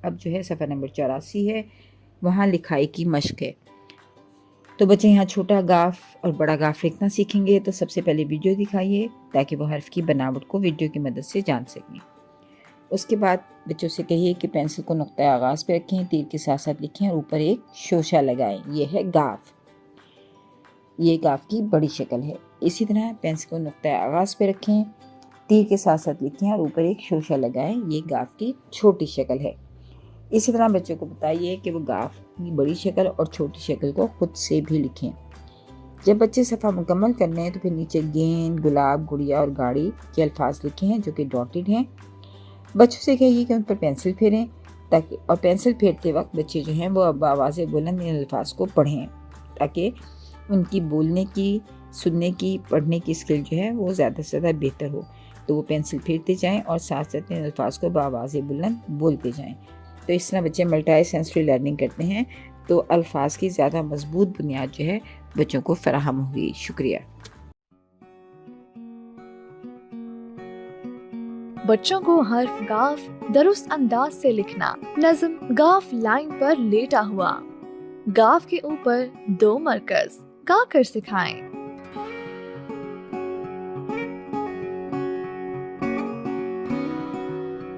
اب جو ہے صفحہ نمبر 84 ہے، وہاں لکھائی کی مشق ہے۔ تو بچے یہاں چھوٹا گاف اور بڑا گاف لکھنا سیکھیں گے، تو سب سے پہلے ویڈیو دکھائیے تاکہ وہ حرف کی بناوٹ کو ویڈیو کی مدد سے جان سکیں۔ اس کے بعد بچوں سے کہیے کہ پینسل کو نقطۂ آغاز پہ رکھیں، تیر کے ساتھ ساتھ لکھیں اور اوپر ایک شوشہ لگائیں، یہ ہے گاف، یہ گاف کی بڑی شکل ہے۔ اسی طرح پینسل کو نقطۂ آغاز پہ رکھیں، تیر کے ساتھ ساتھ لکھیں اور اوپر ایک شوشہ لگائیں، یہ گاف کی چھوٹی شکل ہے۔ اسی طرح بچوں کو بتائیے کہ وہ گاف کی بڑی شکل اور چھوٹی شکل کو خود سے بھی لکھیں۔ جب بچے صفحہ مکمل کر لیں تو پھر نیچے گیند، گلاب، گڑیا اور گاڑی کے الفاظ لکھے ہیں جو کہ ڈاٹڈ ہیں۔ بچوں سے کہیے کہ ان پر پینسل پھیریں تاکہ، اور پینسل پھیرتے وقت بچے جو ہیں وہ بآواز بلند ان الفاظ کو پڑھیں تاکہ ان کی بولنے کی، سننے کی، پڑھنے کی اسکل جو ہے وہ زیادہ سے زیادہ بہتر ہو۔ تو وہ پینسل پھیرتے جائیں اور ساتھ ساتھ ان الفاظ کو بآواز بلند بولتے جائیں۔ تو اس طرح بچے ملٹائی سینسری لرننگ کرتے ہیں، تو الفاظ کی زیادہ مضبوط بنیاد جو ہے بچوں کو فراہم ہوگی۔ شکریہ۔ بچوں کو حرف گاف درست انداز سے لکھنا۔ نظم: گاف لائن پر لیٹا ہوا، گاف کے اوپر 2 مرکز گا کر سکھائیں۔